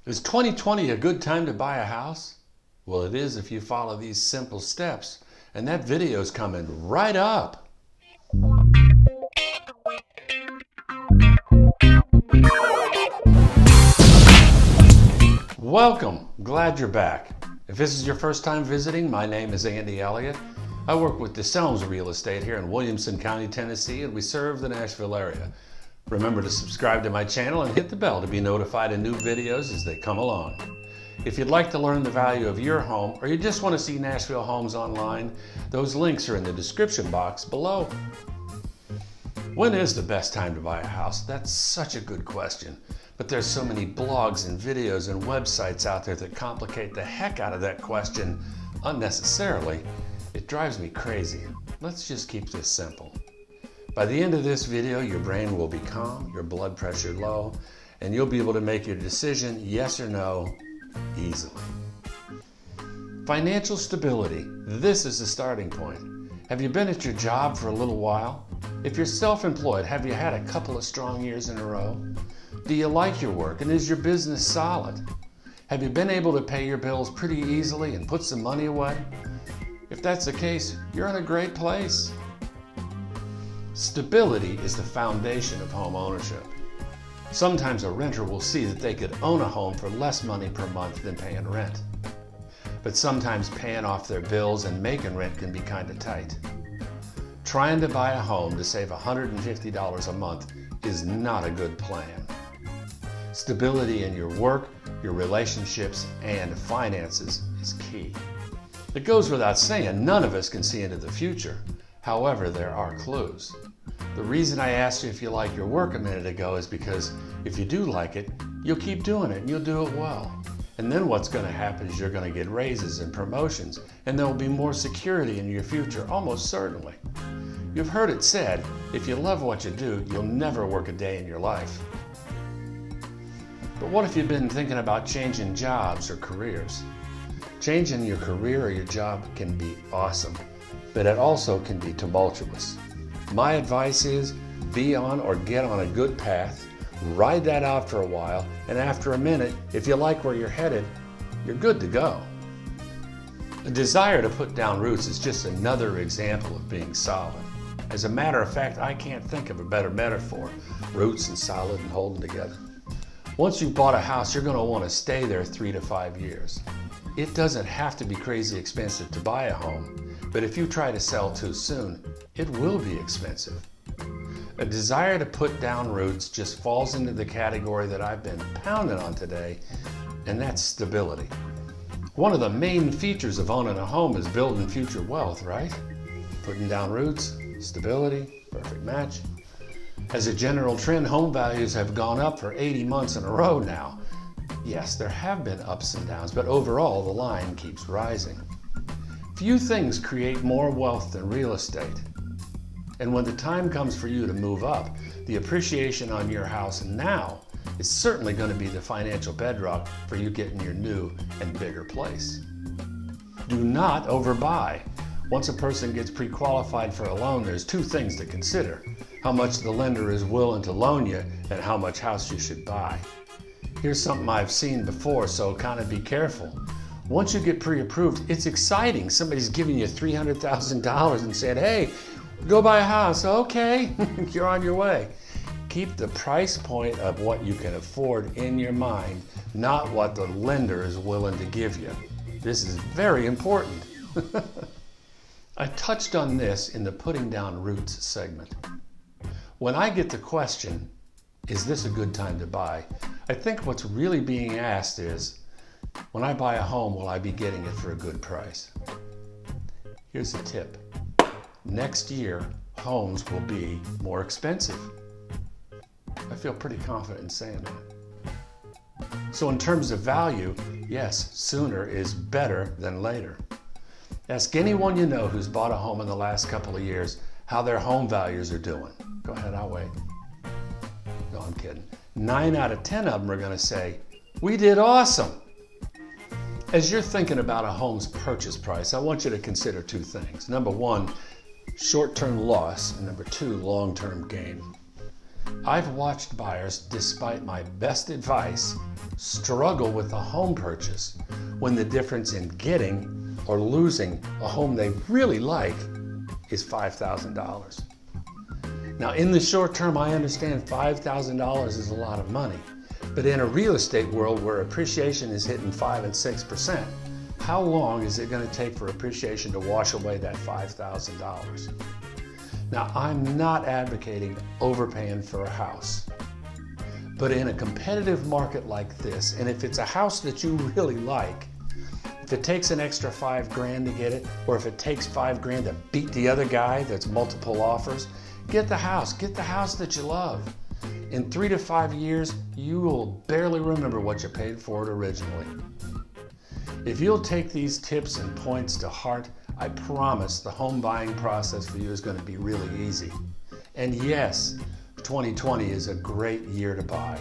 Is 2020 a good time to buy a house? Well, it is if you follow these simple steps, and that video is coming right up. Welcome, glad you're back. If this is your first time visiting, my name is Andy Elliott. I work with DeSelms Real Estate here in Williamson County, Tennessee, and we serve the Nashville area. Remember to subscribe to my channel and hit the bell to be notified of new videos as they come along. If you'd like to learn the value of your home, or you just want to see Nashville homes online, those links are in the description box below. When is the best time to buy a house? That's such a good question. But there's so many blogs and videos and websites out there that complicate the heck out of that question unnecessarily. It drives me crazy. Let's just keep this simple. By the end of this video, your brain will be calm, your blood pressure low, and you'll be able to make your decision, yes or no, easily. Financial stability. This is the starting point. Have you been at your job for a little while? If you're self-employed, have you had a couple of strong years in a row? Do you like your work, and is your business solid? Have you been able to pay your bills pretty easily and put some money away? If that's the case, you're in a great place. Stability is the foundation of home ownership. Sometimes a renter will see that they could own a home for less money per month than paying rent. But sometimes paying off their bills and making rent can be kind of tight. Trying to buy a home to save $150 a month is not a good plan. Stability in your work, your relationships, and finances is key. It goes without saying, none of us can see into the future. However, there are clues. The reason I asked you if you like your work a minute ago is because if you do like it, you'll keep doing it and you'll do it well. And then what's going to happen is you're going to get raises and promotions, and there will be more security in your future, almost certainly. You've heard it said, if you love what you do, you'll never work a day in your life. But what if you've been thinking about changing jobs or careers? Changing your career or your job can be awesome, but it also can be tumultuous. My advice is be on or get on a good path, ride that out for a while, and after a minute, if you like where you're headed, you're good to go. A desire to put down roots is just another example of being solid. As a matter of fact, I can't think of a better metaphor. Roots and solid and holding together. Once you've bought a house, you're going to want to stay there 3 to 5 years. It doesn't have to be crazy expensive to buy a home, but if you try to sell too soon, it will be expensive. A desire to put down roots just falls into the category that I've been pounding on today, and that's stability. One of the main features of owning a home is building future wealth, right? Putting down roots, stability, perfect match. As a general trend, home values have gone up for 80 months in a row now. Yes, there have been ups and downs, but overall the line keeps rising. Few things create more wealth than real estate. And when the time comes for you to move up, the appreciation on your house now is certainly going to be the financial bedrock for you getting your new and bigger place. Do not overbuy. Once a person gets pre-qualified for a loan, there's two things to consider: how much the lender is willing to loan you and how much house you should buy. Here's something I've seen before, so kind of be careful. Once you get pre-approved, it's exciting. Somebody's giving you $300,000 and said, hey, go buy a house. Okay, you're on your way. Keep the price point of what you can afford in your mind, not what the lender is willing to give you. This is very important. I touched on this in the Putting Down Roots segment. When I get the question, is this a good time to buy? I think what's really being asked is, when I buy a home, will I be getting it for a good price? Here's a tip. Next year, homes will be more expensive. I feel pretty confident in saying that. So in terms of value, yes, sooner is better than later. Ask anyone you know who's bought a home in the last couple of years how their home values are doing. Go ahead, I'll wait. No, I'm kidding. 9 out of 10 of them are going to say, we did awesome. As you're thinking about a home's purchase price, I want you to consider two things. Number one, short-term loss, and number two, long-term gain. I've watched buyers, despite my best advice, struggle with a home purchase when the difference in getting or losing a home they really like is $5,000. Now, in the short term, I understand $5,000 is a lot of money, but in a real estate world where appreciation is hitting 5 and 6%, how long is it going to take for appreciation to wash away that $5,000? Now, I'm not advocating overpaying for a house, but in a competitive market like this, and if it's a house that you really like, if it takes an extra $5,000 to get it, or if it takes $5,000 to beat the other guy that's multiple offers, get the house that you love. In 3 to 5 years, you will barely remember what you paid for it originally. If you'll take these tips and points to heart, I promise the home buying process for you is going to be really easy. And yes, 2020 is a great year to buy.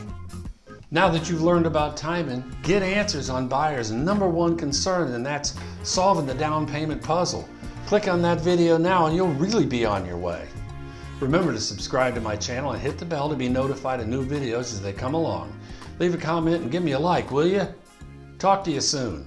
Now that you've learned about timing, get answers on buyers' #1 concern, and that's solving the down payment puzzle. Click on that video now and you'll really be on your way. Remember to subscribe to my channel and hit the bell to be notified of new videos as they come along. Leave a comment and give me a like, will you? Talk to you soon.